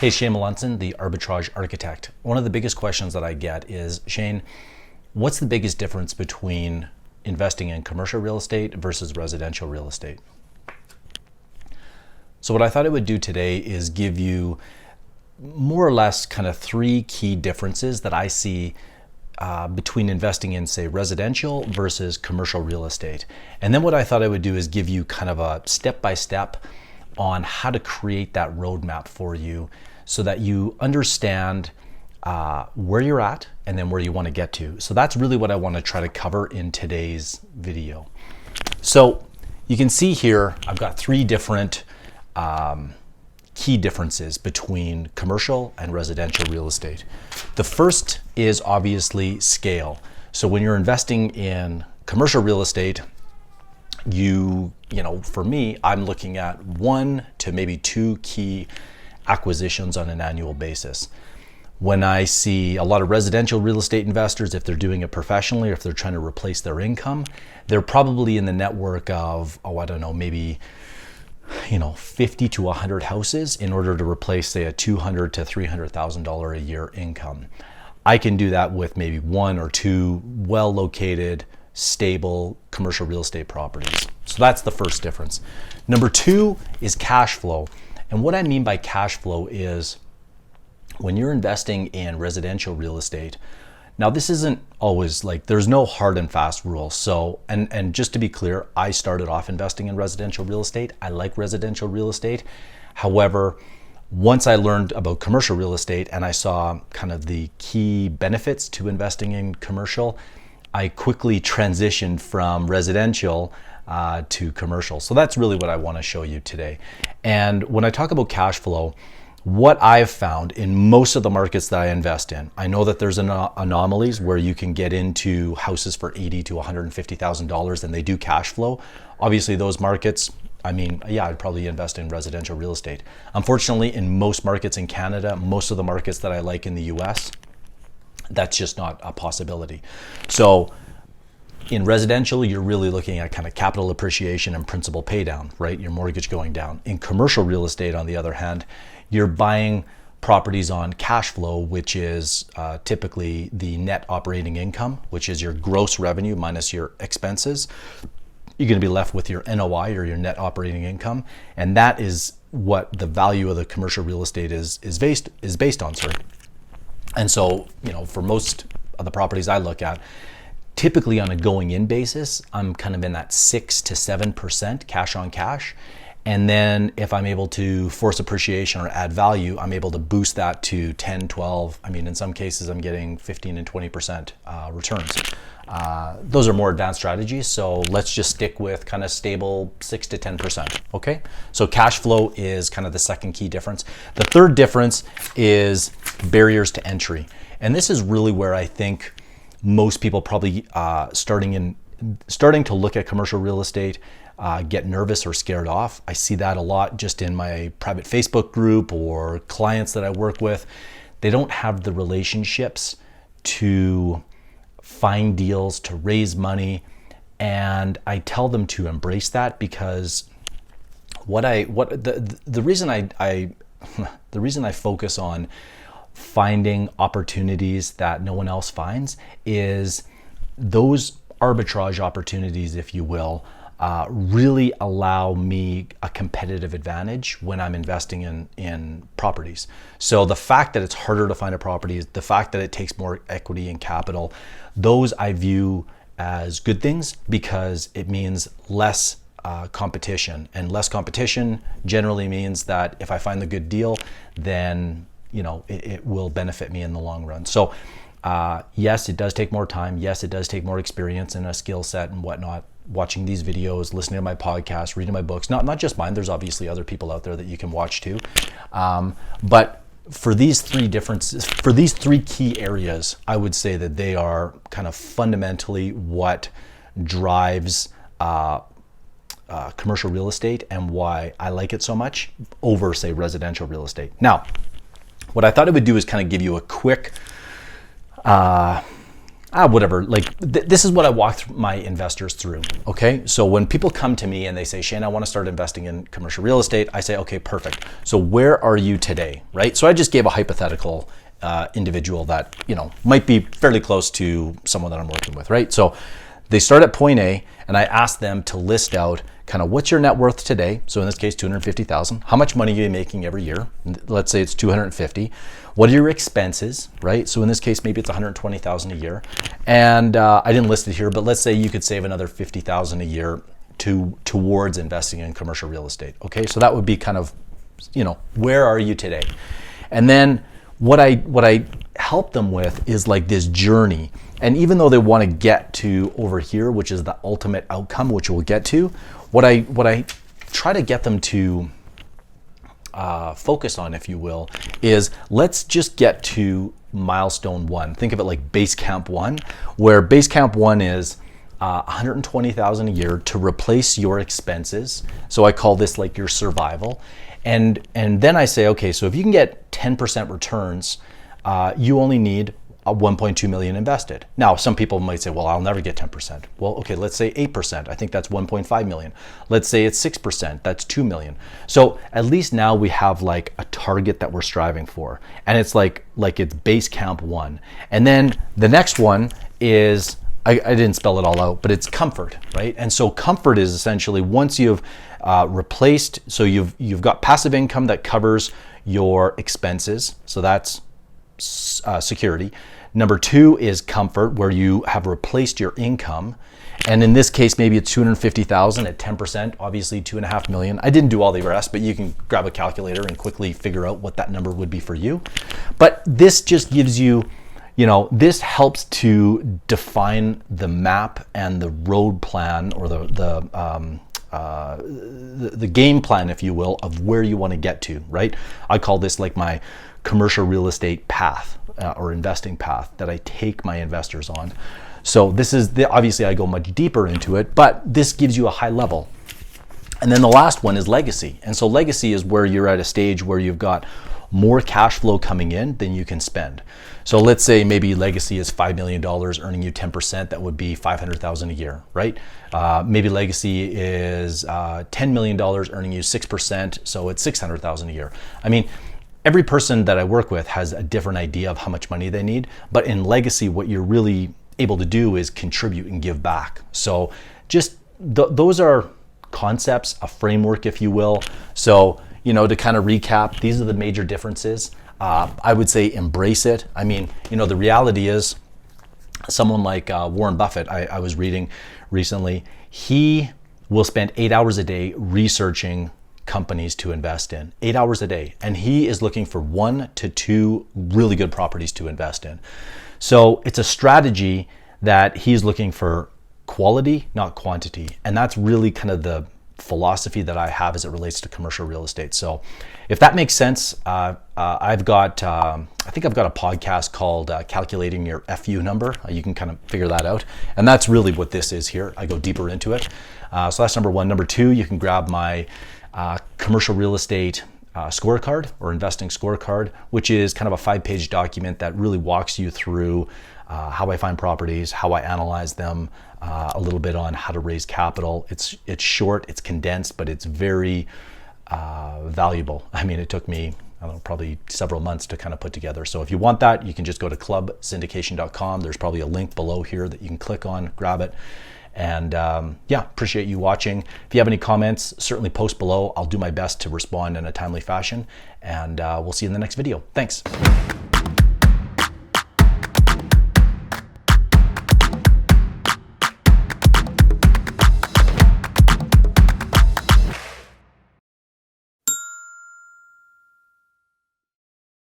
Hey, Shane Melanson, the arbitrage architect. One of the biggest questions that I get is, Shane, what's the biggest difference between investing in commercial real estate versus residential real estate? So what I thought I would do today is give you more or less kind of three key differences that I see between investing in, say, residential versus commercial real estate. And then what I thought I would do is give you kind of a step-by-step on how to create that roadmap for you so that you understand where you're at and then where you want to get to. So that's really what I want to try to cover in today's video. So you can see here, I've got three different key differences between commercial and residential real estate. The first is obviously scale. So when you're investing in commercial real estate, you know, for me, I'm looking at 1 to maybe 2 key acquisitions on an annual basis. When I see a lot of residential real estate investors, if they're doing it professionally or if they're trying to replace their income, they're probably in the network of, I don't know, maybe 50 to 100 houses in order to replace, say, a $200,000 to $300,000 a year income. I can do that with maybe 1 or 2 well-located, stable commercial real estate properties. So that's the first difference. Number 2 is cash flow. And what I mean by cash flow is when you're investing in residential real estate, now this isn't always like, there's no hard and fast rule. So, and just to be clear, I started off investing in residential real estate. I like residential real estate. However, once I learned about commercial real estate and I saw kind of the key benefits to investing in commercial, I quickly transitioned from residential to commercial. So that's really what I want to show you today. And when I talk about cash flow, what I've found in most of the markets that I invest in, I know that there's anomalies where you can get into houses for $80,000 to $150,000 and they do cash flow. Obviously those markets, I'd probably invest in residential real estate. Unfortunately, in most markets in Canada, most of the markets that I like in the US, that's just not a possibility. So in residential, you're really looking at kind of capital appreciation and principal pay down, right? Your mortgage going down. In commercial real estate, on the other hand, you're buying properties on cash flow, which is typically the net operating income, which is your gross revenue minus your expenses. You're going to be left with your NOI, or your net operating income, and that is what the value of the commercial real estate is based on. And so, for most of the properties I look at, typically on a going in basis, I'm kind of in that 6 to 7% cash on cash. And then if I'm able to force appreciation or add value, I'm able to boost that to 10, 12. In some cases, I'm getting 15 and 20% returns. Those are more advanced strategies. So let's just stick with kind of stable 6 to 10%. Okay. So cash flow is kind of the second key difference. The third difference is barriers to entry. And this is really where I think most people probably starting to look at commercial real estate get nervous or scared off. I see that a lot just in my private Facebook group or clients that I work with. They don't have the relationships to find deals, to raise money, and I tell them to embrace that, because the reason I focus on finding opportunities that no one else finds is those arbitrage opportunities, if you will, really allow me a competitive advantage when I'm investing in properties. So the fact that it's harder to find a property, the fact that it takes more equity and capital, those I view as good things, because it means less competition, and less competition generally means that if I find the good deal, then it will benefit me in the long run. So yes, it does take more time. Yes, it does take more experience and a skill set and whatnot. Watching these videos, listening to my podcast, reading my books, not just mine. There's obviously other people out there that you can watch too. But for these three key areas, I would say that they are kind of fundamentally what drives commercial real estate and why I like it so much over, say, residential real estate. Now, what I thought I would do is kind of give you a quick whatever, like this is what I walk my investors through. Okay, so when people come to me and they say, Shane, I want to start investing in commercial real estate, I say, okay, perfect. So where are you today, right? So I just gave a hypothetical individual that, you know, might be fairly close to someone that I'm working with, right? So they start at point A, and I ask them to list out kind of what's your net worth today. So in this case, 250,000. How much money are you making every year? Let's say it's 250. What are your expenses, right? So in this case, maybe it's 120,000 a year. And I didn't list it here, but let's say you could save another 50,000 a year towards investing in commercial real estate. Okay, so that would be kind of, you know, where are you today? And then what I help them with is like this journey. And even though they want to get to over here, which is the ultimate outcome, which we'll get to, what I try to get them to focus on, if you will, is let's just get to milestone 1. Think of it like base camp 1, where base camp 1 is 120,000 a year to replace your expenses. So I call this like your survival. And then I say, okay, so if you can get 10% returns, you only need 1.2 million invested. Now, some people might say, well, I'll never get 10%. Well, okay, let's say 8%. I think that's 1.5 million. Let's say it's 6%. That's 2 million. So at least now we have like a target that we're striving for. And it's like it's base camp 1. And then the next one is, I didn't spell it all out, but it's comfort, right? And so comfort is essentially once you've replaced, so you've got passive income that covers your expenses. So that's security. Number 2 is comfort, where you have replaced your income. And in this case, maybe it's 250,000 at 10%, obviously 2.5 million. I didn't do all the rest, but you can grab a calculator and quickly figure out what that number would be for you. But this just gives you, you know, this helps to define the map and the road plan, or the game plan, if you will, of where you want to get to, right? I call this like my commercial real estate path or investing path that I take my investors on. So this is obviously I go much deeper into it, but this gives you a high level. And then the last one is legacy. And so legacy is where you're at a stage where you've got more cash flow coming in than you can spend. So let's say maybe legacy is $5 million earning you 10%, that would be 500,000 a year, right? Maybe legacy is $10 million earning you 6%, so it's 600,000 a year. I mean, every person that I work with has a different idea of how much money they need, but in legacy, what you're really able to do is contribute and give back. So just those are concepts, a framework, if you will. So, you know, to kind of recap, these are the major differences. I would say embrace it. I mean, you know, the reality is someone like Warren Buffett, I was reading recently, he will spend 8 hours a day researching companies to invest in, 8 hours a day. And he is looking for 1 to 2 really good properties to invest in. So it's a strategy that he's looking for quality, not quantity. And that's really kind of the philosophy that I have as it relates to commercial real estate. So if that makes sense, I think I've got a podcast called Calculating Your FU Number. You can kind of figure that out. And that's really what this is here. I go deeper into it. So that's number 1. Number 2, you can grab my commercial real estate scorecard or investing scorecard, which is kind of a 5-page document that really walks you through how I find properties, how I analyze them, a little bit on how to raise capital. It's short, it's condensed, but it's very valuable. I mean, it took me, I don't know, probably several months to kind of put together. So if you want that, you can just go to clubsyndication.com. There's probably a link below here that you can click on, grab it. And yeah, appreciate you watching. If you have any comments, certainly post below. I'll do my best to respond in a timely fashion. And we'll see you in the next video. Thanks.